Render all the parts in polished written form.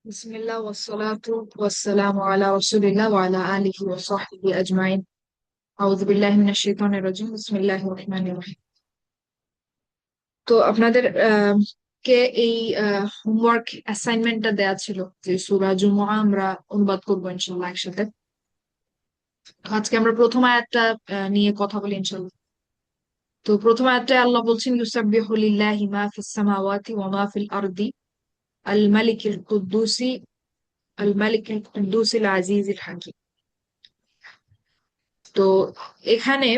বিসমিল্লাহ ওয়াসসালাতু ওয়াসসালামু আলা রাসূলিল্লাহ ওয়া আলা আলিহি ওয়া সাহবিহি আজমাইন। আউযু বিল্লাহি মিনাশ শাইতানির রাজিম। বিসমিল্লাহির রহমানির রহিম। তো আপনাদের কে এই হোমওয়ার্ক অ্যাসাইনমেন্টটা দেয়া ছিল যে সূরা জুমআ আমরা অনুবাদ করবো ইনশাআল্লাহ একসাথে। তো আজকে আমরা প্রথম আয়াতটা নিয়ে কথা বলি ইনশাআল্লাহ। তো প্রথম আয়াতটায় আল্লাহ বলছেন ইউসাব্বিহু লিল্লাহি মা ফিস সামাওয়াতি ওয়া মা ফিল আরদি আল মালিকিল কুদ্দুসি আজিজিল হাকিম। তো এখানে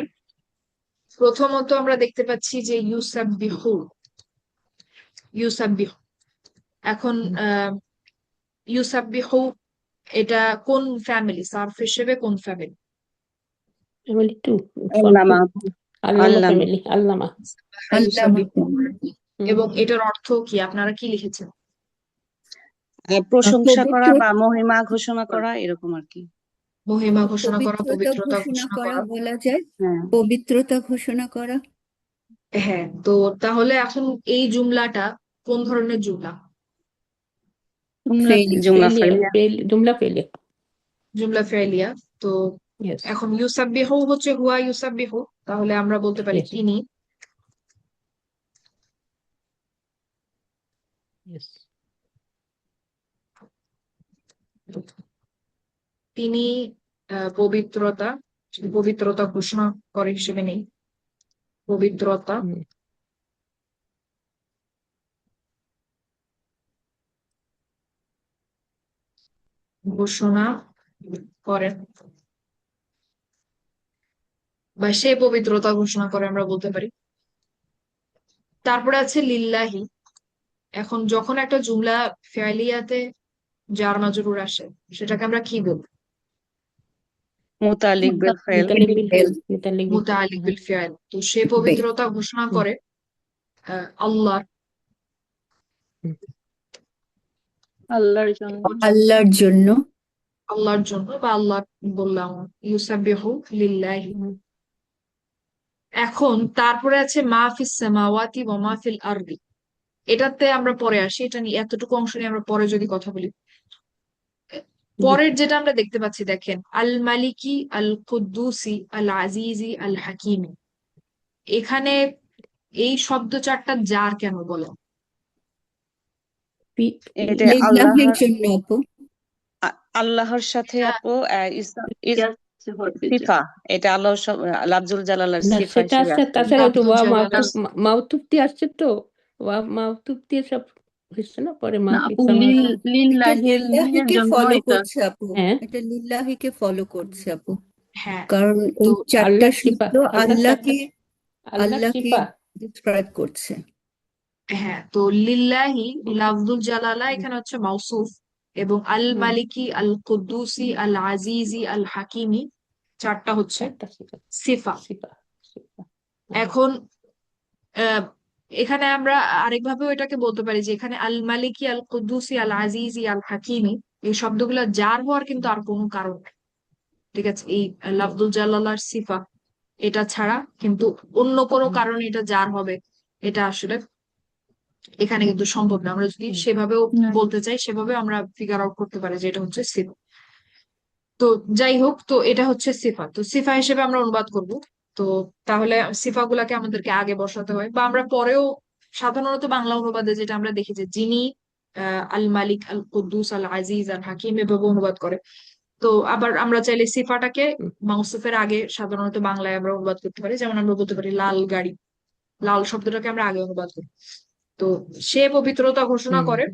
প্রথমত আমরা দেখতে পাচ্ছি যে ইউসাব্বিহু। এখন আহ ইউসাব্বিহু এটা কোন ফ্যামিলি, সার্ফ হিসেবে কোন ফ্যামিলি? ফ্যামিলি টু আল্লামা আল্লামা আল্লামা ফ্যামিলি আল্লামা ইউসাব্বিহু। হুম। এবং এটার অর্থ কি আপনারা কি লিখেছেন? প্রশংসা করা পবিত্র বা মহিমা ঘোষণা করা এরকম আর কি। মহিমা ঘোষণা করা, পবিত্রতা পবিত্রতা ঘোষণা ঘোষণা করা করা। বলা যায়, হ্যাঁ, পবিত্রতা ঘোষণা করা। হ্যাঁ, তো তাহলে এখন এই জুমলাটা কোন ধরনের জুমলা? জুমলা ফাইলিয়া। জুমলা ফেলিয়া। জুমলা ফেলিয়া। তো ইয়েস এখন ইউসাব্বিহু হচ্ছে হুয়া ইউসাব্বিহু, তাহলে আমরা বলতে পারি Yes. তিনি। ইয়েস তিনি পবিত্রতা পবিত্রতা ঘোষণা করে হিসেবে নেই। পবিত্রতা ঘোষণা করেন বা সে পবিত্রতা ঘোষণা করে আমরা বলতে পারি। তারপরে আছে লিল্লাহি। এখন যখন একটা জুমলা ফেলিয়াতে জার মাজরুর আসে সেটাকে আমরা কি বলবো? মুতালিক বিল ফাইল। মুতাআল্লিক বিল ফিআল। তো সে পবিত্রতা ঘোষণা করে আল্লাহ, আল্লাহর জন্য। আল্লাহর জন্য। আল্লাহর জন্য বা আল্লাহ বললাম ইউসাব্বিহু লিল্লাহি। এখন তারপরে আছে মা ফিস সামাওয়াতি ওয়া মা ফিল আরদি। এটাতে আমরা পরে আসি, এটা নিয়ে এতটুকু অংশ নিয়ে আমরা পরে যদি কথা বলি। পরের যেটা আমরা দেখতে পাচ্ছি দেখেন, আল মালিকি আল কুদ্দুসি আল আজিজি আল হাকিমি। এখানে এই শব্দ চারটা জার কেন বলে? এটা লিল্লাহির জন্য আপু। আল্লাহর সাথে আপু সিফা, এটা আল্লাহ লাফজুল জালালার না সিফা সেটা হিসেবে আসছে, আছে। তাছাড়া তো লাফজুল জালালার মাউতুব দিয়ে আসছে, তো মাউতুব দিয়ে সব হচ্ছে না পরে মা এটা লিল্লাহিকে ফলো করছে আপু, হ্যাঁ এটা লিল্লাহিকে ফলো করছে আপু, হ্যাঁ। কারণ তো এই চারটা আল্লাহ সিফা, শব্দ আল্লাহকে আল্লাহ আল্লাহকে সিফা। ডিসক্রাইব করছে। হ্যাঁ, তো লিল্লাহি লাফজুল জালালা এখানে হচ্ছে মাউসুফ, এবং আল মালিকি আল কুদ্দুসি আল আজিজি আল হাকিমি চারটা হচ্ছে চারটা সিফা সিফা। সিফা সিফা। এখন আহ, এখানে আমরা আরেকভাবেও এটাকে বলতে পারি যে এখানে আল মালিকি আল কুদ্দুসি আল আজিজি আল হাকিমি এই শব্দগুলো জার হওয়ার কিন্তু আর কোনো কারণ নেই। ঠিক আছে, এই লাফজুল জালালার সিফা এটা ছাড়া কিন্তু অন্য কোনো কারণে এটা জার হবে, এটা আসলে এখানে কিন্তু সম্ভব না। আমরা যদি সেভাবেও বলতে চাই সেভাবে আমরা ফিগার আউট করতে পারি যে এটা হচ্ছে সিফা। তো যাই হোক, তো এটা হচ্ছে সিফা, তো সিফা হিসেবে আমরা অনুবাদ করব। তো তাহলে সিফা গুলাকে আমাদেরকে আগে বসাতে হয়, বা আমরা পরেও সাধারণত বাংলা অনুবাদে যেটা আমরা দেখি যে যিনি আল মালিক আল কুদ্দুস আল আজিজ আল হাকিম এভাবে অনুবাদ করে। তো আবার আমরা চাইলে সিফাটাকে মাউসুফের আগে সাধারণত বাংলায় আমরা অনুবাদ করতে পারি, যেমন আমরা বলতে পারি লাল গাড়ি। লাল শব্দটাকে আমরা আগে অনুবাদ করি। তো সে পবিত্রতা ঘোষণা করে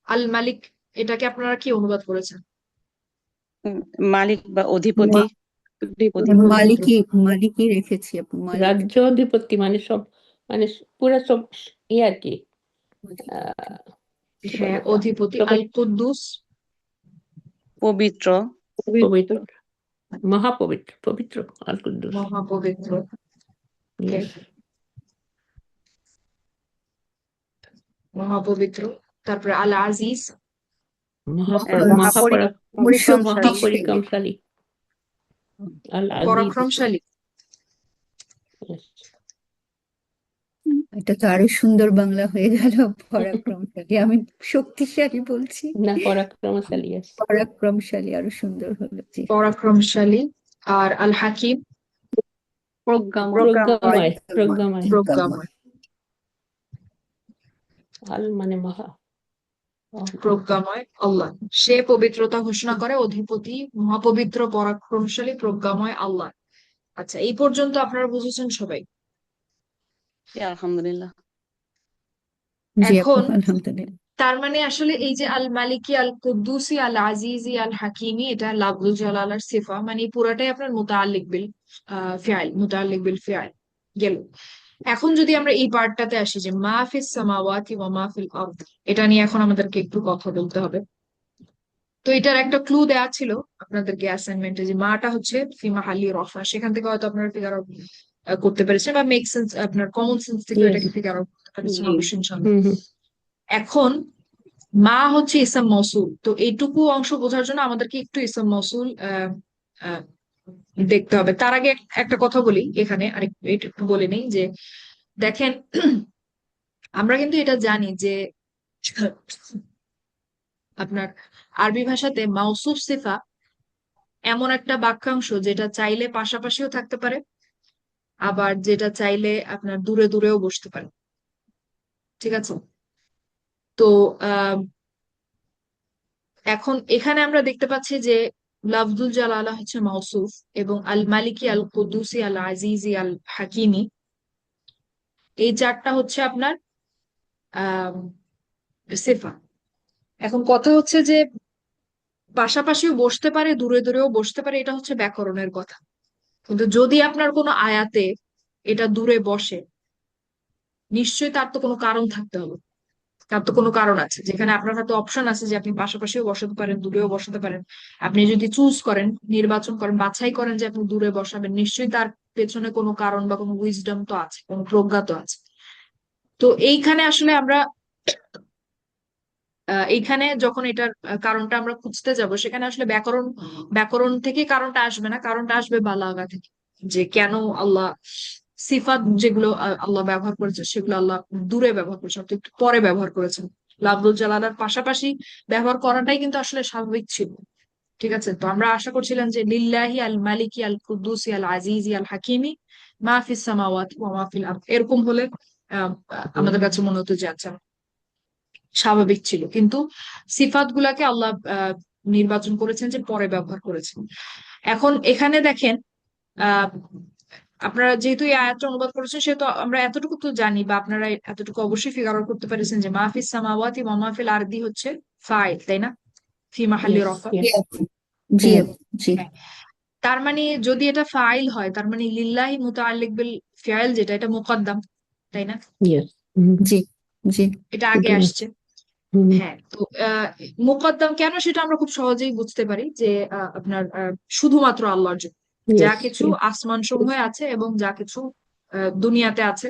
আল মালিক, এটাকে আপনারা কি অনুবাদ করেছেন? মালিক বা অধিপতি। মালিকি রেখেছি আপু, মালিক। রাজ্য অধিপতি মানে সব, মানে পুরো সব ইয়ে আর কি। হ্যাঁ, অধিপতি আল কুদ্দুস পবিত্র। পবিত্র, মহাপবিত্র, পবিত্র আল কুদ্দুস। মহাপবিত্র। Yes. মহাপবিত্র। তারপরে আল আজিজ মহাপরিক্রমশালী। আল আজিজ। পরাক্রমশালী। Yes. এটা তো আরো সুন্দর বাংলা হয়ে গেল। পরাক্রমশালী, আমি শক্তিশালী বলছি। না, পরাক্রমশালী আছে। পরাক্রমশালী আরো সুন্দর হলো, জি। পরাক্রমশালী। আর আল হাকিম, প্রজ্ঞাময়, প্রজ্ঞাময়। প্রজ্ঞাময়। আল মানে মহা। প্রজ্ঞাময় আল্লাহ, সে পবিত্রতা ঘোষণা করে, অধিপতি, মহাপবিত্র, পরাক্রমশালী, প্রজ্ঞাময় আল্লাহ। আচ্ছা, এই পর্যন্ত আপনারা বুঝেছেন সবাই? আলহামদুলিল্লাহ। জি আপু, এখন আলহামদুলিল্লাহ। তার মানে আসলে এই যে আল মালিকি, আল কুদ্দুসি, আল আজিজি, আল হাকিমি, এটা লাফজুল জালালার সিফা, মানে এই পুরাটাই আপনার মুতাআল্লিক বিল ফিআল, মুতাআল্লিক বিল ফিআল গেল। এখন যদি আমরা এই পার্টটাতে আসি যে মা ফিস সামাওয়াতি ওয়া মা ফিল আরদ, এটা নিয়ে এখন আমাদেরকে একটু কথা বলতে হবে। তো এটার একটা ক্লু দেওয়া ছিল আপনাদেরকে অ্যাসাইনমেন্টে, যে মাটা হচ্ছে ফি মাহাল্লি রফা, সেখান থেকে হয়তো আপনারা ফিগার আউট করতে পেরেছেন, বা মেক সেন্স, আপনার কমন সেন্স থেকে Yes. এটাকে ফিগার আউট করতে পেরেছেন জি। অবশ্যই ইনশাআল্লাহ। হুম হুম। এখন মা হচ্ছে ইসম মৌসুল, তো এইটুকু অংশ বোঝার জন্য আমাদেরকে একটু ইসম মৌসুল আহ, দেখতে হবে। তার আগে একটা কথা বলি এখানে, আর একটু বলে নেই যে দেখেন, আমরা কিন্তু এটা জানি যে আপনার আরবি ভাষাতে মাউসুফ সিফা এমন একটা বাক্যাংশ যেটা চাইলে পাশাপাশিও থাকতে পারে, আবার যেটা চাইলে আপনার দূরে দূরেও বসতে পারে। ঠিক আছে? তো আহ এখন এখানে আমরা দেখতে পাচ্ছি যে লাফজুল জালালা হচ্ছে মাউসুফ, এবং আল মালিকি, আল কুদ্দুসি, আল আজিজি, আল হাকিমি, এই চারটা হচ্ছে আপনার আহ সিফা। এখন কথা হচ্ছে যে পাশাপাশিও বসতে পারে, দূরে দূরেও বসতে পারে, এটা হচ্ছে ব্যাকরণের কথা। কিন্তু যদি আপনার কোনো আয়াতে এটা দূরে বসে, নিশ্চয়ই তার তো কোনো কারণ থাকতে হবে। তার তো কোনো কারণ আছে, যেখানে আপনার হাতে অপশন আছে যে আপনি পাশাপাশিও বসাতে পারেন, দূরেও বসাতে পারেন। আপনি যদি চুজ করেন, নির্বাচন করেন, বাছাই করেন যে আপনি দূরে বসাবেন, নিশ্চয়ই তার পেছনে কোনো কারণ বা কোনো উইজডম তো আছে, কোনো প্রজ্ঞা তো আছে। তো এইখানে আসলে আমরা এইখানে যখন এটার কারণটা আমরা খুঁজতে যাব, সেখানে আসলে ব্যাকরণ ব্যাকরণ থেকে কারণটা আসবে না, কারণটা আসবে বালাগা থেকে, যে কেন আল্লাহ সিফাত যেগুলো আল্লাহ ব্যবহার করেছে সেগুলো আল্লাহ দূরে ব্যবহার করেছেন, অর্থাৎ একটু পরে ব্যবহার করেছেন। লাফজুল জালালার পাশাপাশি ব্যবহার করাটাই কিন্তু আসলে স্বাভাবিক ছিল। ঠিক আছে? তো আমরা আশা করছিলাম যে লিল্লাহি আল মালিকি আল কুদ্দুসি আল আজিজি আল হাকিমি মা ফিস সামাওয়াতি ওয়া মা ফিল আরদ, এরকম হলে আমাদের কাছে মনে হতো যে আচ্ছা স্বাভাবিক ছিল। কিন্তু সিফাত গুলাকে আল্লাহ নির্বাচন করেছেন যে পরে ব্যবহার করেছেন। এখন এখানে দেখেন, আহ আপনারা যেহেতু এই আয়াতটা অনুবাদ করেছেন, সেহেতু আমরা এতটুকু তো জানি, বা আপনারা এতটুকু অবশ্যই ফিগার আউট করতে পেরেছেন যে মাহফিস সামাওয়াতি ওয়া মাহফিল আরদি হচ্ছে ফাইল, তাই না? ফি মাহাল্লি Yes, রফা। জি yes. আপু, জি হুম। আপু, জি। হ্যাঁ। তার মানে যদি এটা ফাইল হয়, তার মানে লিল্লাহি মুতাআল্লিক বিল ফিআল, যেটা এটা মুকদ্দাম, তাই না? Yes. হুম। জি, জি। এটা আগে শুধু আসছে। হুম। হ্যাঁ, তো মুকদ্দাম কেন সেটা আমরা খুব সহজেই বুঝতে পারি, যে আপনার শুধুমাত্র আল্লাহর জন্য যা Yes, কিছু yes. আসমান সমূহে আছে এবং যা কিছু দুনিয়াতে আছে,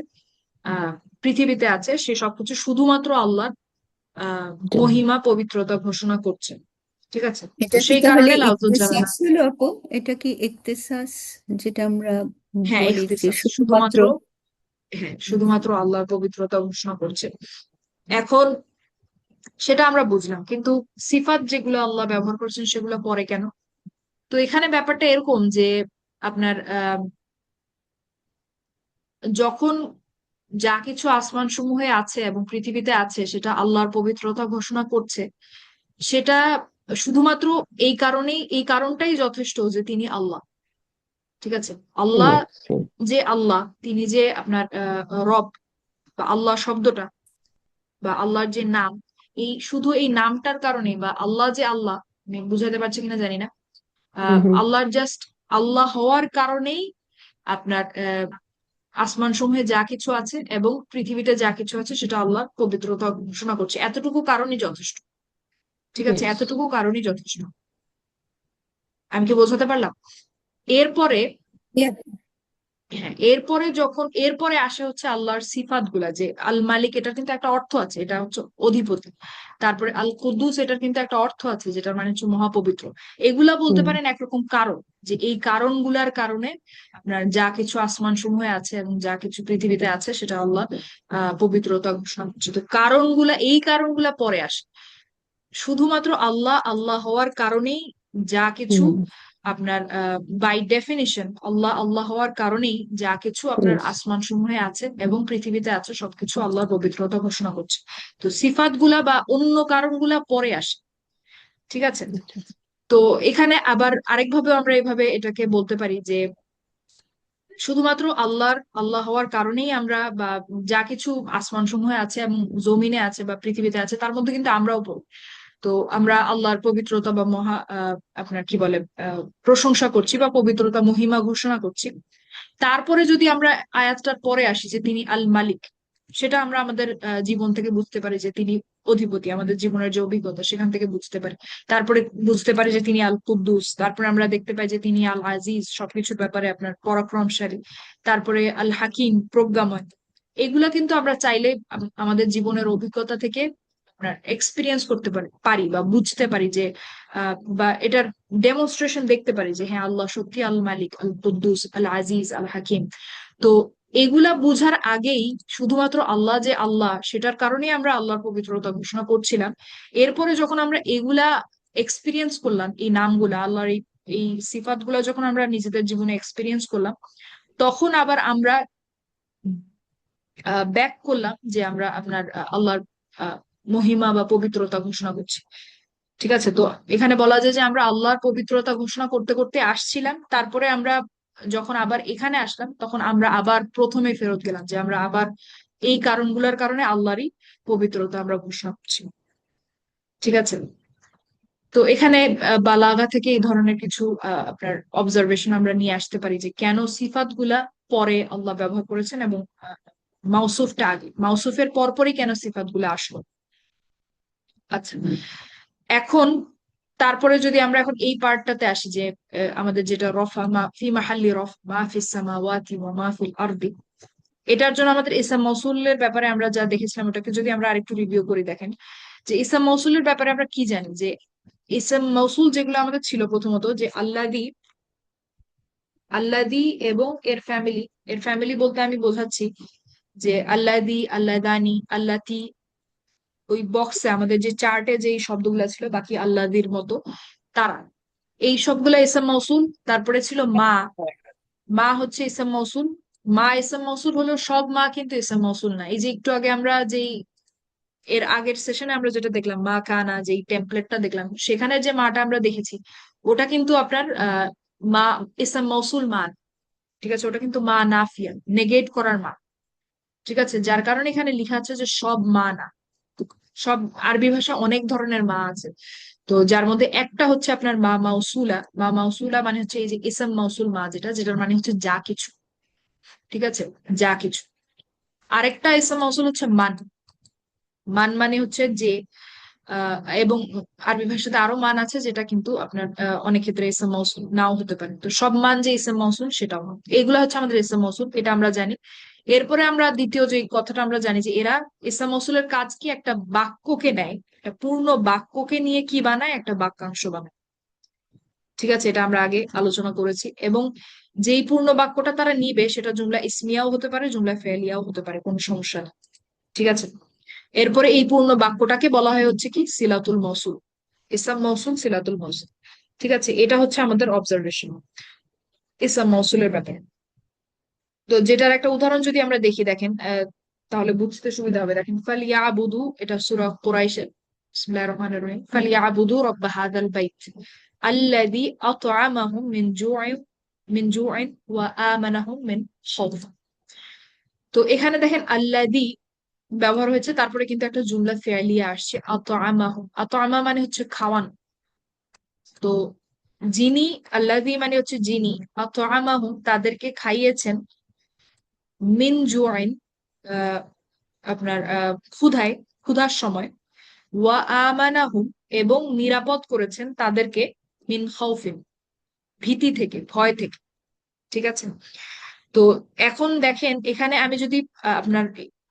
আহ পৃথিবীতে আছে, সে সবকিছু শুধুমাত্র আল্লাহর জন্য। মহিমা, পবিত্রতা ঘোষণা করছে। ঠিক আছে? তো এটা কি সেই তাহলে কারণে লাউজুল জালালা। ইখতিসাস হলো আপু? এটা কি ইখতিসাস, যেটা আমরা হ্যাঁ, বলি যে ইখতিসাস, শুধুমাত্র? শুধুমাত্র, হ্যাঁ শুধুমাত্র আল্লাহর পবিত্রতা ঘোষণা করছে। এখন সেটা আমরা বুঝলাম, কিন্তু সিফাত যেগুলো আল্লাহ ব্যবহার করছেন সেগুলো পরে কেন? তো এখানে ব্যাপারটা এরকম যে আপনার যখন যা কিছু আসমান সমূহে আছে এবং পৃথিবীতে আছে সেটা আল্লাহর পবিত্রতা ঘোষণা করছে, সেটা শুধুমাত্র এই কারণটাই যথেষ্ট যে তিনি আল্লাহ। ঠিক আছে? আল্লাহ Yes, yes. যে আল্লাহ, তিনি যে আপনার রব, বা আল্লাহ শব্দটা, বা আল্লাহর যে নাম, শুধু এই নামটার কারণে, বা আল্লাহ যে আল্লাহ, আমি বুঝাতে পারছি কিনা জানি না, হুম হুম। আল্লাহর জাস্ট আল্লাহ হওয়ার কারণেই আপনার আসমান সমূহে যা কিছু আছে এবং পৃথিবীতে যা কিছু আছে সেটা আল্লাহর পবিত্রতা ঘোষণা করছে, এতটুকু কারণই যথেষ্ট। ঠিক আছে? Yes. এতটুকু কারণই যথেষ্ট। আমি কি বোঝাতে পারলাম? এরপরে জি আপু। হ্যাঁ, এরপরে আসে হচ্ছে আল্লাহর সিফাত গুলা, যে আল মালিক এটার কিন্তু একটা অর্থ আছে, এটা হচ্ছে অধিপতি। তারপরে আল কুদ্দুস এটার কিন্তু একটা অর্থ আছে, যেটার মানে হচ্ছে মহাপবিত্র। এগুলা বলতে হুম পারেন একরকম কারণ, যে এই কারণগুলার কারণে আপনার যা কিছু আসমান সমূহে আছে এবং যা কিছু পৃথিবীতে আছে সেটা আল্লাহ পবিত্রতা ঘোষণা করছে। তো এই কারণগুলা পরে আসে। শুধুমাত্র আল্লাহ আল্লাহ হওয়ার কারণেই যা কিছু হুম আপনার বাই ডেফিনিশন আল্লাহ আল্লাহ হওয়ার কারণেই যা কিছু আপনার হুম আসমান সমূহে আছে এবং পৃথিবীতে আছে সবকিছু আল্লাহর পবিত্রতা ঘোষণা করছে। তো সিফাত গুলা বা অন্য কারণগুলা পরে আসে। ঠিক আছে। আচ্ছা তো এখানে আবার আরেকভাবে আমরা এভাবে এটাকে বলতে পারি যে শুধুমাত্র আল্লাহ হওয়ার কারণেই আমরা বা যা কিছু আসমান সমূহে আছে এবং জমিনে আছে বা পৃথিবীতে আছে তার মধ্যে কিন্তু আমরাও পড়ি। তো আমরা আল্লাহর পবিত্রতা বা আপনার কি বলে প্রশংসা করছি বা পবিত্রতা মহিমা ঘোষণা করছি। তারপরে যদি আমরা আয়াতটার পরে আসি যে তিনি আল মালিক, সেটা আমরা আমাদের জীবন থেকে বুঝতে পারি যে তিনি অধিপতি। আমাদের জীবনের যে অভিজ্ঞতা সেখান থেকে বুঝতে পারি। তারপরে বুঝতে পারি যে তিনি আল কুদ্দুস। তারপরে আমরা দেখতে পাই যে তিনি আল আজিজ, সবকিছুর ব্যাপারে আপনার পরাক্রমশালী। তারপরে আল হাকিম, প্রজ্ঞাময়। এগুলা কিন্তু আমরা চাইলে আমাদের জীবনের অভিজ্ঞতা থেকে আমরা এক্সপিরিয়েন্স করতে পারি বা বুঝতে পারি যে বা এটার ডেমনস্ট্রেশন দেখতে পারি যে হ্যাঁ আল্লাহ সত্যি আল মালিক, আল কুদ্দুস, আল আজিজ, আল হাকিম। তো এগুলা বুঝার আগেই শুধুমাত্র আল্লাহ যে আল্লাহ সেটার কারণেই আমরা আল্লাহর পবিত্রতা ঘোষণা করছিলাম। এরপরে যখন আমরা এগুলা এক্সপিরিয়েন্স করলাম, এই নামগুলা আল্লাহর এই সিফাত গুলা যখন আমরা নিজেদের জীবনে এক্সপিরিয়েন্স করলাম, তখন আবার আমরা ব্যাক করলাম যে আমরা আপনার আল্লাহর আহ, মহিমা বা পবিত্রতা ঘোষণা করছি। ঠিক আছে। তো এখানে বলা যায় যে আমরা আল্লাহর পবিত্রতা ঘোষণা করতে করতে আসছিলাম, তারপরে আমরা যখন আবার এখানে আসলাম তখন আমরা আবার প্রথমে ফেরত গেলাম, যে আমরা আবার এই কারণগুলোর কারণে আল্লাহরই পবিত্রতা আমরা ঘোষণা করছি। ঠিক আছে। তো এখানে বালাগা থেকে এই ধরনের কিছু আপনার অবজারভেশন আমরা নিয়ে আসতে পারি যে কেন সিফাত গুলা পরে আল্লাহ ব্যবহার করেছেন এবং মাউসুফটা আগে, মাউসুফের পরপরই কেন সিফাত গুলা আসলো। আচ্ছা, এখন তারপরে যদি আমরা এখন এই পার্টটাতে আসি যে আমাদের যেটা রফা মা ফি মাহাল্লি রফ মা ফিস সামাওয়াতি ওয়া মা ফিল আরদি, এটার জন্য আমাদের ইসম মৌসুলের ব্যাপারে আমরা যা দেখেছিলাম ওটাকে যদি আমরা আরেকটু রিভিউ করি, দেখেন যে ইসম মৌসুলের ব্যাপারে আমরা কি জানি, যে ইসম মৌসুল যেগুলো আমাদের ছিল প্রথমত যে আল্লাদি, আল্লাদি এবং এর ফ্যামিলি বলতে আমি বোঝাচ্ছি যে আল্লাদি, আল্লাদানি, আল্লাতি, ওই বক্সে আমাদের যে চার্টে যে শব্দগুলো ছিল বাকি আল্লাদির মতো তারা, এই সবগুলা ইসম মৌসুল। তারপরে ছিল মা, মা হচ্ছে ইসম মৌসুল। মা ইসম মৌসুল হলো, সব মা কিন্তু ইসম মৌসুল না। এই যে একটু আগে আমরা যেই এর আগের সেশনে আমরা যেটা দেখলাম মা কানা, যেই টেমপ্লেটটা দেখলাম সেখানে যে মাটা আমরা দেখেছি ওটা কিন্তু আপনার মা ইসম মৌসুল মা না। ঠিক আছে, ওটা কিন্তু মা নাফিয়া, নেগেট করার মা। ঠিক আছে, যার কারণে এখানে লেখা আছে যে সব মা না। সব আরবি ভাষা অনেক ধরনের মা আছে, তো যার মধ্যে একটা হচ্ছে আপনার মা মাউসুলা। মা মাউসুলা মানে হচ্ছে এই যে ইসম মৌসুল মা, যেটার মানে হচ্ছে যা কিছু। ঠিক আছে, যা কিছু। আরেকটা ইসম মৌসুল হচ্ছে মান। মান মানে হচ্ছে যে এবং আরবি ভাষাতে আরো মান আছে যেটা কিন্তু আপনার অনেক ক্ষেত্রে ইসম মৌসুল নাও হতে পারে। তো সব মান যে ইসম মৌসুল সেটাও না। এগুলো হচ্ছে আমাদের ইসম মৌসুল, এটা আমরা জানি। এরপরে আমরা দ্বিতীয় যে কথাটা আমরা জানি যে এরা ইসম মৌসুলের কাজ কি, একটা বাক্যকে নেয়, একটা পূর্ণ বাক্যকে নিয়ে কি বানায়, একটা বাক্যাংশ বানায়। ঠিক আছে, এটা আমরা আগে আলোচনা করেছি। এবং যেই পূর্ণ বাক্যটা তারা নিবে সেটা জুমলা ইসমিয়াও হতে পারে, জুমলা ফেলিয়াও হতে পারে, কোনো সমস্যা নেই। ঠিক আছে। এরপরে এই পূর্ণ বাক্যটাকে বলা হয় হচ্ছে কি সিলাতুল মৌসুল, ইসম মৌসুল, সিলাতুল মৌসুল। ঠিক আছে, এটা হচ্ছে আমাদের অবজারভেশন ইসম মৌসুলের ব্যাপারে। তো যেটার একটা উদাহরণ যদি আমরা দেখি, দেখেন তাহলে বুঝতে সুবিধা হবে। দেখেন ফালিয়াবুদু, এটা সূরা কুরাইশের। বিসমিল্লাহির রহমানির রহিম। ফালিয়াবুদু রাব্ব হাযাল বাইত আল্লাযী আত'আমাহুম মিন জু'ইন ওয়া আমানাহুম মিন খাউফ। তো এখানে দেখেন আল্লাযী ব্যবহার হয়েছে, তারপরে কিন্তু একটা জুমলা ফেলিয়া আসছে আত'আমাহুম। আত'আমা মানে হচ্ছে খাওয়ানো। তো যিনি, আল্লাযী মানে হচ্ছে যিনি, আত'আমাহুম তাদেরকে খাইয়েছেন, মিন জুআইন আপনার ক্ষুধায়, ক্ষুধার সময়, ওয়া আমানাহুম এবং নিরাপদ করেছেন তাদেরকে, মিন খাউফিন ভীতি থেকে, ভয় থেকে। ঠিক আছে। তো এখন দেখেন এখানে আমি যদি আপনার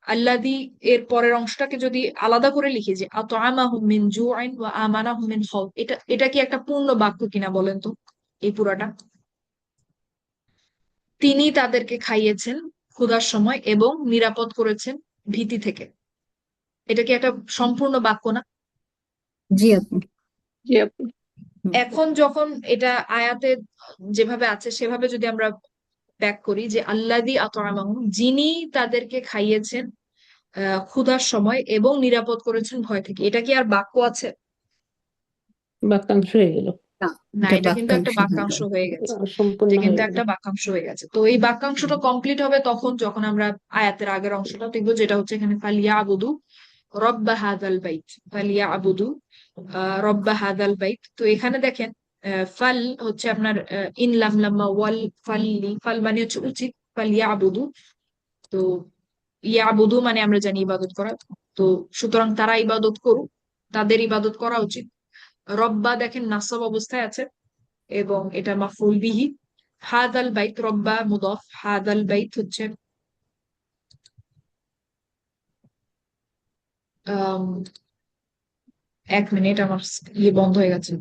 আল্লাদি এর পরের অংশটাকে যদি আলাদা করে লিখি যে আতআমাহুম মিন জুআইন ওয়া আমানাহুম মিন খাউফ, এটা এটা কি একটা পূর্ণ বাক্য কিনা বলেন তো? এই পুরাটা, তিনি তাদেরকে খাইয়েছেন ক্ষুধার সময় এবং নিরাপদ করেছেন ভীতি থেকে, এটা কি একটা সম্পূর্ণ বাক্য না? জি আপু। জি আপু। হুম। এখন যখন এটা আয়াতে যেভাবে আছে সেভাবে যদি আমরা ব্যাক করি যে আল্লাদি আতআমাহুম, যিনি তাদেরকে খাইয়েছেন ক্ষুধার সময় এবং নিরাপদ করেছেন ভয় থেকে, এটা কি আর বাক্য আছে? বাক্যাংশ হয়ে গেল, না, না, এটা এটা কিন্তু একটা বাক্যাংশ হয়ে বাক্যাংশ গেল। হয়ে গেছে। সম্পূর্ণ এটা কিন্তু হয়ে গেল। একটা বাক্যাংশ হয়ে গেছে। তো এই বাক্যাংশটা কমপ্লিট হবে তখন যখন আমরা আয়াতের আগের অংশটা দেখবো, যেটা হচ্ছে এখানে ফালিয়া আবুদু রব্বা হাদাল বাইত, ফালিয়া আবুদু রব্বা হাদাল বাইত। তো এখানে দেখেন ফাল হচ্ছে আপনার ইন লাম লাম্মা ওয়াল ফাল্লি, ফাল মানে হচ্ছে উচিত, ফালিয়া আবুদু। তো ইয়া আবুদু মানে আমরা জানি ইবাদত করা। তো সুতরাং তারা ইবাদত করুক, তাদের ইবাদত করা উচিত। রব্বা দেখেন নাসব অবস্থায় আছে এবং এটা মাফউল বিহি। হাদাল বাইত, রব্বা মুদাফ, হাদাল বাইত হচ্ছে আম, এক মিনিট, আমার ইয়ে বন্ধ হয়ে গেছে।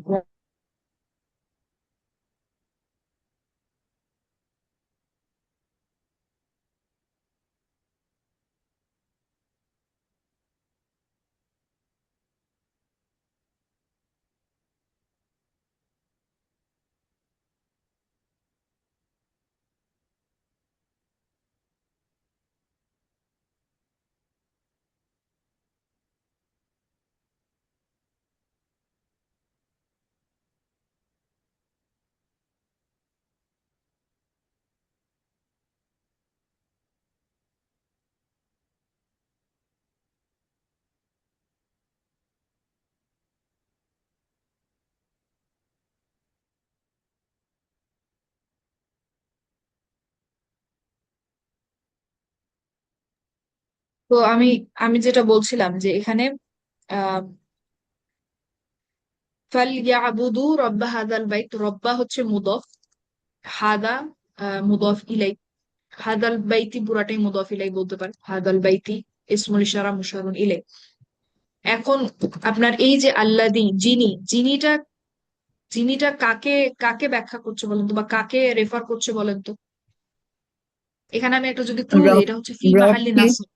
তো আমি আমি যেটা বলছিলাম যে এখানে আহ ফালইয়াবুদু রব্বা হাদাল বাইত, রব্বা হচ্ছে মুদফ, হাদা মুদফ ইলাই, হাদাল বাইতি পুরাটাই মুদফ ইলাই বলতে পারে, হাদাল বাইতি ইসমুল ইশারা মুশারুন ইলাই। এখন আপনার এই যে আল্লাদি, যিনি, যিনিটা কাকে কাকে ব্যাখ্যা করছে বলেন তো, বা কাকে রেফার করছে বলেন তো? এখানে আমি একটা যদি ক্লু দিই, রব এটা হচ্ছে ফি মাহাল্লি রবকে নাসব।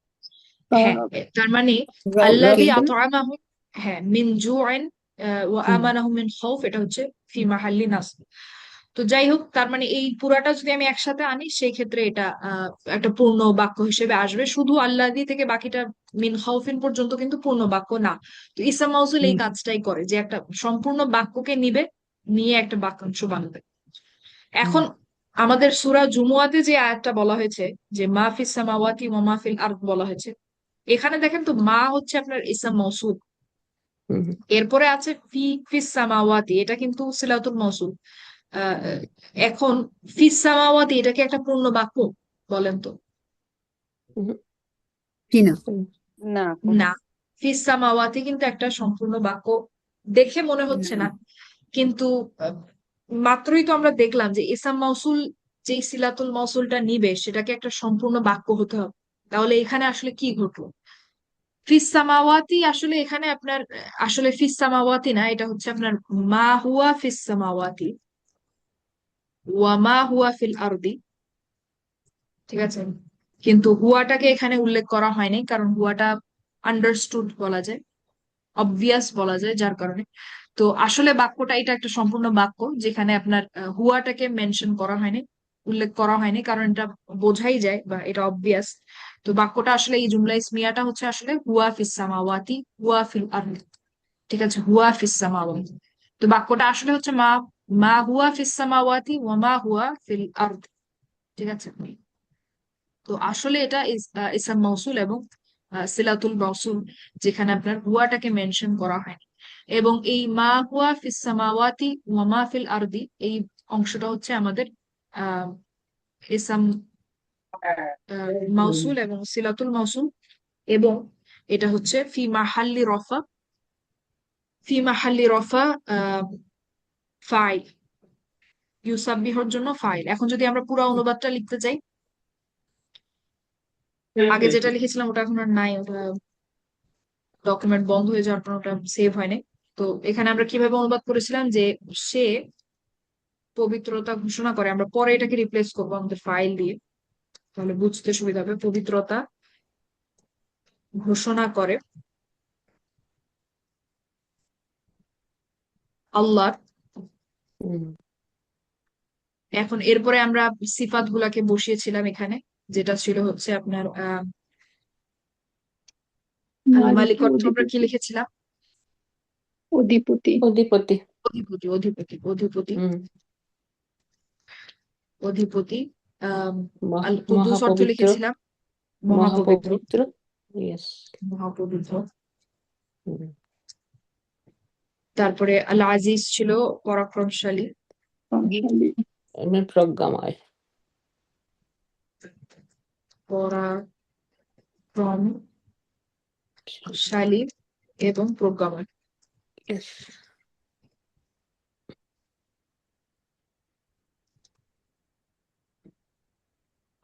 হ্যাঁ, তার মানে রবকে আল্লাযী আত'আমাহুম, হ্যাঁ, মিন জু'ইন ওয়া হুম, আমানাহুম মিন খাউফ, এটা হচ্ছে ফি মাহাল্লি নাসব। তো যাই হোক, তার মানে এই পুরাটা যদি আমি একসাথে আনি সেই ক্ষেত্রে এটা একটা পূর্ণ বাক্য হিসেবে আসবে। শুধু আল্লাযী থেকে বাকিটা মিন খাউফিন পর্যন্ত কিন্তু পূর্ণ বাক্য না। তো ইসম মাউসুল এই হুম, কাজটাই করে যে একটা সম্পূর্ণ বাক্যকে নিবে, নিয়ে একটা বাক্যাংশ বানাবে। হুম। এখন আমাদের সূরা জুমুয়াতে যে আয়াতটা বলা হয়েছে যে মা ফিস সামাওয়াতি ওয়া মা ফিল আরদ বলা হয়েছে, এখানে দেখেন তো মা হচ্ছে আপনার ইসম মৌসুল, হুম, এরপরে আছে ফি ফিস সামাওয়াতি, এটা কিন্তু সিলাতুল মৌসুল। আহ এখন ফিস সামাওয়াতি এটা কি একটা পূর্ণ বাক্য বলেন তো? হুম, জি না। হুম, না আপু। না, ফিস সামাওয়াতি কিন্তু একটা সম্পূর্ণ বাক্য দেখে মনে হচ্ছে না। না, কিন্তু আহ, মাত্রই তো আমরা দেখলাম যে ইসাম মাউসুল যেই সিলাতুল মাউসুলটা নিবে সেটাকে একটা সম্পূর্ণ বাক্য হতে হবে। তাহলে এখানে আসলে কি ঘটলো? ফিস সামাওয়াতি আসলে এখানে আপনার আসলে ফিস সামাওয়াতি না, এটা হচ্ছে আপনার মা হুয়া ফিস সামাওয়াতি ওয়া মা হুয়া ফিল আরদি, ঠিক আছে? কিন্তু হুয়াটাকে এখানে উল্লেখ করা হয়নি, কারণ হুয়াটা আন্ডারস্টুড বলা যায়, অবভিয়াস বলা যায়, যার কারণে। তো আসলে বাক্যটা এটা একটা সম্পূর্ণ বাক্য যেখানে আপনার হুয়াটাকে মেনশন করা হয়নি, উল্লেখ করা হয়নি, কারণ এটা বোঝাই যায় বা এটা অবভিয়াস। তো বাক্যটা আসলে এই জুমলা ইসমিয়াটা হচ্ছে আসলে হুয়া ফিস সামাওয়াতি ওয়া ফিল আরদি, ঠিক আছে, হুয়া ফিস সামাওয়াতি। তো বাক্যটা আসলে হচ্ছে মা মা হুয়া ফিস সামাওয়াতি ওয়া মা হুয়া ফিল আরদ, ঠিক আছে? তো আসলে এটা ইসম মৌসুল এবং সিলাতুল মৌসুল, যেখানে আপনার হুয়াটাকে মেনশন করা হয়। এবং এই মা হুয়া ফিস সামাওয়াতি ওয়া মা ফিল আরদি, এই অংশটা হচ্ছে আমাদের আহ ইসম মাউসুল এবং সিলাতুল মৌসুল। এবং এটা হচ্ছে ফি মাহাল্লি রফা, ফি মাহাল্লি রফা ফাইল, ইউসাব্বিহর জন্য ফাইল। এখন যদি আমরা পুরো অনুবাদটা লিখতে চাই, আগে যেটা লিখেছিলাম ওটা এখন আর নাই, ওটা ডকুমেন্ট বন্ধ হয়ে যাওয়ার পর ওটা সেভ হয়নি। তো এখানে আমরা কিভাবে অনুবাদ করেছিলাম যে সে পবিত্রতা ঘোষণা করে, আমরা পরে এটাকে রিপ্লেস করবো আমাদের ফাইল দিয়ে, তাহলে বুঝতে সুবিধা হবে। পবিত্রতা ঘোষণা করে আল্লাহ। হুম, এখন এরপরে আমরা সিফাত গুলাকে বসিয়েছিলাম এখানে, যেটা ছিল হচ্ছে আপনার আল মালিক অর্থ আমরা কি লিখেছিলাম? অধিপতি। অধিপতি। অধিপতি, অধিপতি, অধিপতি, হুম, অধিপতি। আল কুদ্দুস অর্থ মহাপবিত্র। লিখেছিলাম মহাপবিত্র, মহাপবিত্র। ইয়েস। মহাপবিত্র। তারপরে আল আজিজ ছিল পরাক্রমশালী, প্রজ্ঞাময়। পরাক্রমশালী এবং প্রজ্ঞাময়। ইয়েস।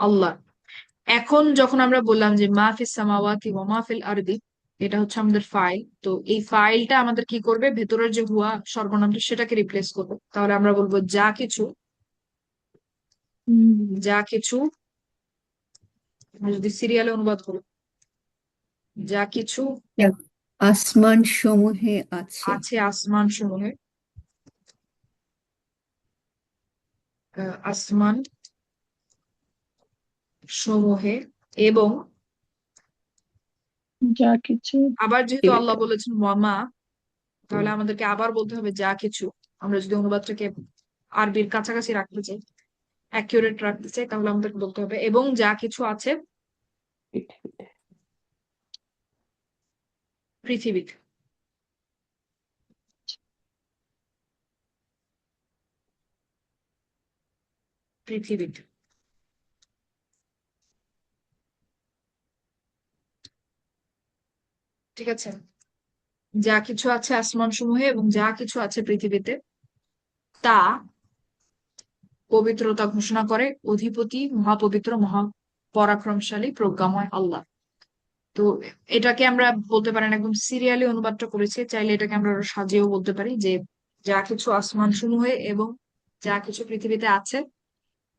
আল্লাহ। এখন যখন আমরা বললাম যে মাহফিস সামাওয়াতি ওয়া মাহফিল আরদি, এটা হচ্ছে আমাদের ফাইল, তো এই ফাইলটা আমাদের কি করবে, ভেতরের যে হুয়া সর্বনামটা সেটাকে রিপ্লেস করবে। তাহলে আমরা বলবো যা কিছু, যা কিছু, আমরা যদি সিরিয়ালে অনুবাদ করি, যা কিছু আসমান সমূহে আছে। আছে আসমান সমূহে, আসমান সমূহে, এবং যা কিছু আবার যেহেতু আল্লাহ বলেছেন ওয়ামা, তাহলে আমাদেরকে আবার বলতে হবে যা কিছু। আমরা যদি অনুবাদটাকে আরবির কাছাকাছি রাখতে চাই, অ্যাকিউরেট রাখতে চাই, তাহলে আমাদেরকে বলতে হবে এবং যা কিছু আছে পৃথিবীতে। পৃথিবীতে, ঠিক আছে? যা কিছু আছে আসমান সমূহে এবং যা কিছু আছে পৃথিবীতে, তা পবিত্রতা ঘোষণা করে অধিপতি মহাপবিত্র মহা পরাক্রমশালী প্রজ্ঞাময় আল্লাহ। তো এটাকে আমরা বলতে পারেন একদম সিরিয়ালি অনুবাদটা করেছি, চাইলে এটাকে আমরা আরো সাজিয়েও বলতে পারি যে যা কিছু আসমান সমূহে এবং যা কিছু পৃথিবীতে আছে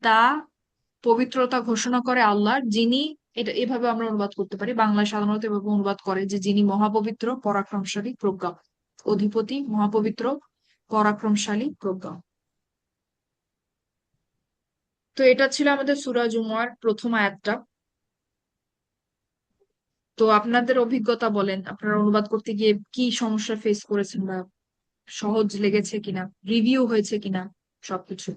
তা পবিত্রতা ঘোষণা করে আল্লাহ, যিনি, এটা এভাবে আমরা অনুবাদ করতে পারি, বাংলায় সাধারণত এভাবে অনুবাদ করে যে যিনি মহাপবিত্র পরাক্রমশালী প্রজ্ঞা, অধিপতি মহাপবিত্র পরাক্রমশালী প্রজ্ঞা। তো এটা ছিল আমাদের সূরা জুমার প্রথম আয়াতটা। তো আপনাদের অভিজ্ঞতা বলেন, আপনারা অনুবাদ করতে গিয়ে কি সমস্যা ফেস করেছেন, বা সহজ লেগেছে কিনা, রিভিউ হয়েছে কিনা, সবকিছু।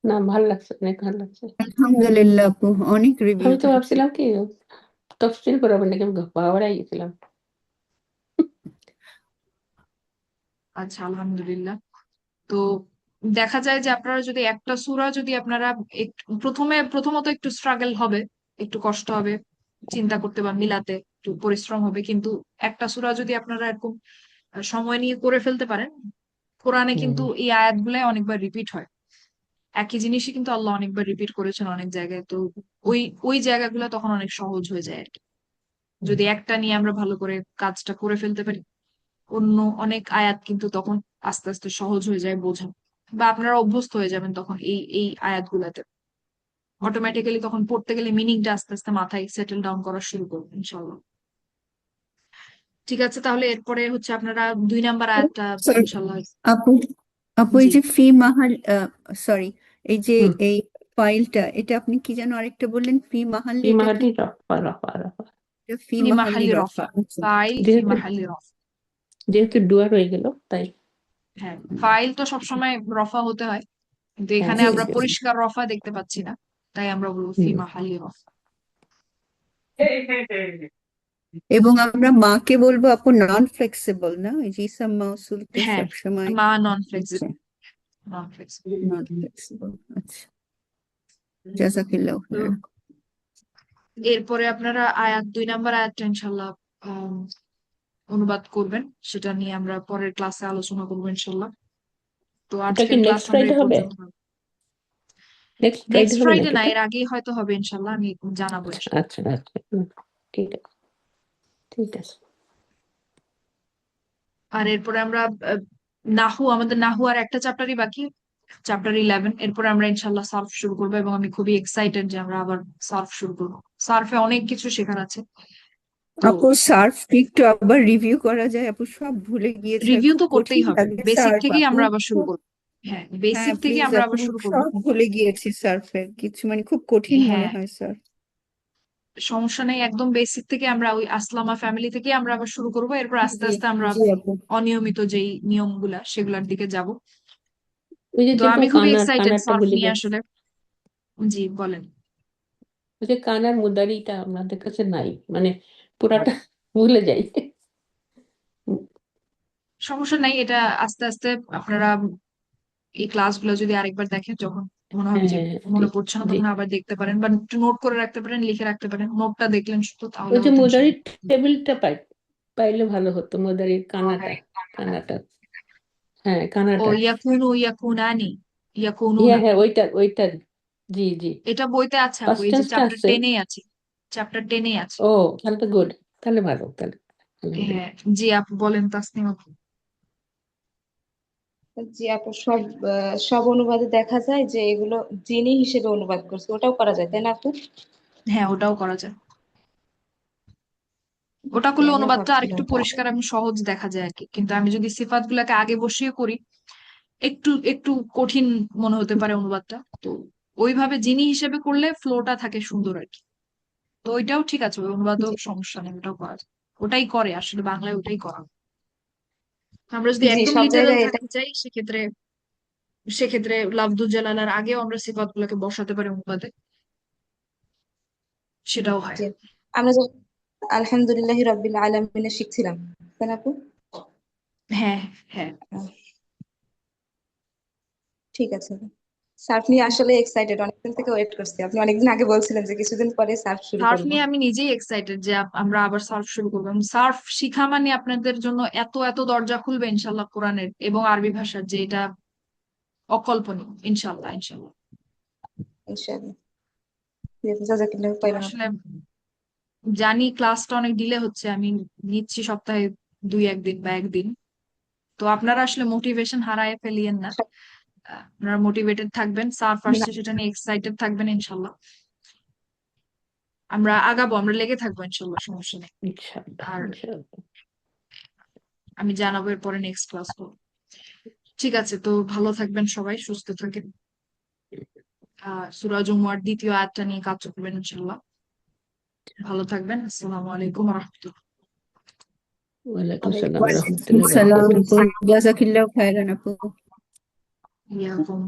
না, ভালো লাগছে, অনেক ভালো লাগছে। আলহামদুলিল্লাহ আপু, অনেক রিভিউ আমি তো ভাবছিলাম কি তফসিল করাবেন নাকি, আমি ঘাবড়াই গেছিলাম। আচ্ছা, আলহামদুলিল্লাহ। তো দেখা যায় যে আপনারা যদি একটা সূরা যদি আপনারা প্রথমত একটু স্ট্রাগল হবে, একটু কষ্ট হবে চিন্তা করতে বা মিলাতে, একটু পরিশ্রম হবে, কিন্তু একটা সূরা যদি আপনারা এরকম সময় নিয়ে করে ফেলতে পারেন, কোরআনে কিন্তু এই আয়াতগুলাই অনেকবার রিপিট হয়, একই জিনিসই কিন্তু আল্লাহ অনেকবার রিপিট করেছেন অনেক জায়গায়। তো ওই ওই জায়গাগুলো তখন অনেক সহজ হয়ে যায় আর কি। যদি একটা নিয়ে আমরা ভালো করে কাজটা করে ফেলতে পারি, অন্য অনেক আয়াত কিন্তু তখন আস্তে আস্তে সহজ হয়ে যায় বোঝা, বা আপনারা অভ্যস্ত হয়ে যাবেন তখন এই এই আয়াতগুলাতে, অটোমেটিক্যালি তখন পড়তে গেলে মিনিংটা আস্তে আস্তে মাথায় সেটেল ডাউন করা শুরু করবেন ইনশাল্লাহ। ঠিক আছে, তাহলে এরপরে হচ্ছে আপনারা 2 নাম্বার আয়াতটা ইনশাল্লাহ। আপু, আপু এই জি, যে ফি মাহাল, সরি, এই যে হুম। এই ফাইলটা, এটা আপনি কি যেন আরেকটা বললেন, ফি মাহাল্লি, এটা কি? মাহাদি রফা রফা রফা। এটা ফি ফি মাহাল্লি মাহাল্লি রফা। রফা, আচ্ছা। ফাইল ফি যেহেতু মাহাল্লি রফা। যেহেতু ডুয়ার হয়ে গেল তাই। হ্যাঁ, ফাইল তো সবসময় রফা হতে হয়, কিন্তু হ্যাঁ, এখানে জি আমরা জি। পরিষ্কার রফা দেখতে পাচ্ছি না, তাই আমরা বলবো ফি মাহাল্লি রফা। এবং আমরা মাকে বলবো আপু নন ফ্লেক্সিবল, না ওই যে ইসম মাউসুল তো হ্যাঁ, সবসময় মা নন হচ্ছে ফ্লেক্সিবল, নন ফ্লেক্সিবল। নন ফ্লেক্সিবল। আচ্ছা, জাজাকিল্লাহ তো খাইরান। এরপরে আপনারা আয়াত 2 নাম্বার আয়াতটা ইনশাল্লাহ অনুবাদ করবেন, সেটা নিয়ে আমরা পরের ক্লাসে আলোচনা করবো ইনশাল্লাহ। তো এটা কি আজকের ক্লাস নেক্সট আমরা ফ্রাইডে এই হবে? পর্যন্ত। নেক্সট ফ্রাইডে নেক্সট হবে ফ্রাইডে নাকি না, এটা? এর আগেই হয়তো হবে ইনশাল্লাহ, আমি জানাবো ইনশাল্লাহ। আচ্ছা আচ্ছা ঠিক আছে ঠিক আছে। আর এরপরে আমরা আমাদের নাহু আর একটা চ্যাপ্টারই বাকি, চ্যাপ্টার 11। এরপরে আমরা ইনশাল্লাহ সার্ফ শুরু করবো, এবং আমি খুবই এক্সাইটেড যে আমরা আবার সার্ফ শুরু করবো। সার্ফে অনেক কিছু শেখার আছে। তো আপু সার্ফ একটু আবার রিভিউ করা যায়? আপু সব ভুলে গিয়েছে, আর রিভিউ খুব তো করতেই কঠিন হবে, লাগে বেসিক সার্ফ থেকেই আপু। আমরা আবার শুরু করবো। হ্যাঁ, হ্যাঁ বেসিক থেকে প্লিজ আমরা আপু, আবার শুরু করবো। সব ভুলে গিয়েছি সার্ফের কিছু, মানে খুব কঠিন মনে হ্যাঁ, হয় স্যার। সমস্যা নেই, একদম বেসিক থেকে আমরা ওই আসলামা ফ্যামিলি থেকে আমরা আবার শুরু করবো। এরপর আস্তে জি আস্তে আমরা জি আপু। অনিয়মিত যেই নিয়মগুলা সেগুলোর দিকে যাব। ওই যে তো দেখো আমি খুবই এক্সাইটেড কানারটা সার্ফ ভুলে নিয়ে গেছি। আসলে। জি বলেন। ওই যে কানার মুদারিটা আমাদের কাছে নাই, মানে পুরাটা ভুলে যাই। সমস্যা নাই, এটা আস্তে আস্তে আপনারা এই ক্লাসগুলো যদি আরেকবার দেখেন, যখন মনে হবে হ্যাঁ যে হ্যাঁ হ্যাঁ, মনে ঠিক পড়ছে না, জি। তখন আবার দেখতে পারেন, বা নোট করে রাখতে পারেন, লিখে রাখতে পারেন। নোটটা দেখলেন শুধু, তাহলে ওই যে হয়তো মুদারির ইনশাল্লাহ। টেবিলটা পাইলে ভালো হতো, মুদারির কানাটা কানাটা হ্যাঁ ও কানাটা। ইয়াকুনু ইয়াকুনানি হ্যাঁ ইয়াকুনুনা, হ্যাঁ ওইটা জি জি। এটা বইতে আছে আপু, পাস্ট এই যে টেন্সটা চ্যাপ্টার আছে। 10-এ আছে, চ্যাপ্টার 10-এ আছে। ও তাহলে তো গুড, তাহলে ভালো তাহলে হ্যাঁ, আলহামদুলিল্লাহ। জি আপু বলেন, তাসনিম আপু। জি আপু, সব অনুবাদে দেখা যায় যে এগুলো জিনি হিসেবে অনুবাদ করছে, ওটাও করা যায় তাই না আপু? হ্যাঁ, ওটাও করা যায়। ওটা জি, করলে আমিও অনুবাদটা ভাবছিলাম আরেকটু তা। পরিষ্কার এবং সহজ দেখা যায় আর কি। কিন্তু আমি যদি সিফাত গুলাকে আগে বসিয়ে করি, একটু একটু কঠিন মনে হতে পারে অনুবাদটা। তো ওইভাবে জিনি হিসেবে করলে ফ্লোটা থাকে সুন্দর আর কি। তো ওইটাও ঠিক আছে, ওই অনুবাদও জি সমস্যা নেই, ওটাও করা যায়। ওটাই করে আসলে, বাংলায় ওটাই করা। আমরা যদি জি, একদম সব লিটারাল জায়গায় এটা। থাকতে চাই, সেক্ষেত্রে সেক্ষেত্রে লাফজুল জালালার আগেও আমরা সিফাত গুলাকে বসাতে পারি অনুবাদে, সেটাও হয়। জি, আমরা যখন আলহামদুলিল্লাহ রাব্বিল আলামিনে শিখছিলাম তাই না আপু? হ্যাঁ হ্যাঁ। আহ, ঠিক আছে। সার্ফ নিয়ে আসলে এক্সাইটেড, অনেকদিন থেকে ওয়েট করছি। আপনি অনেকদিন আগে বলছিলেন যে কিছুদিন পরে সার্ফ শুরু সার্ফ করবো। নিয়ে আমি নিজেই এক্সাইটেড যে আমরা আবার সার্ফ শুরু করবো। সার্ফ শিখা মানে আপনাদের জন্য এত এত দরজা খুলবে ইনশাল্লাহ কোরআনের এবং আরবি ভাষার, যে এটা অকল্পনীয়। ইনশাল্লাহ ইনশাল্লাহ। ইনশাআল্লাহ। জি আপু, জাযাকাল্লাহু তো খাইরান আপু। আসলে জানি ক্লাসটা অনেক ডিলে হচ্ছে, আমি নিচ্ছি সপ্তাহে 2-1 দিন বা একদিন। তো আপনারা আসলে মোটিভেশন হারায় ফেলিয়েন না, আপনারা মোটিভেটেড থাকবেন, সার্ফ না, আসছে সেটা নিয়ে এক্সাইটেড থাকবেন ইনশাল্লাহ। আমরা আগাবো, আমরা লেগে থাকবো ইনশাল্লাহ, সমস্যা নেই। ইনশাআল্লাহ আর ইনশাআল্লাহ। আমি জানাবো এরপরে নেক্সট ক্লাস করবো। ঠিক আছে, তো ভালো থাকবেন সবাই, সুস্থ থাকেন। সূরা জুমুয়ার দ্বিতীয় আয়াতটা নিয়ে কাজ করবেন ইনশাল্লাহ। ভালো থাকবেন। আসসালামু আলাইকুম ওয়া রাহমাতুল্লাহ। ওয়ালাইকুম ওয়ালাইকুম আসসালাম আসসালাম। রহমতুল্লাহ সালাম বারাকাতুহু। আপু, জাজাকিল্লাহ খায়রান আপু। ইয়াকুম।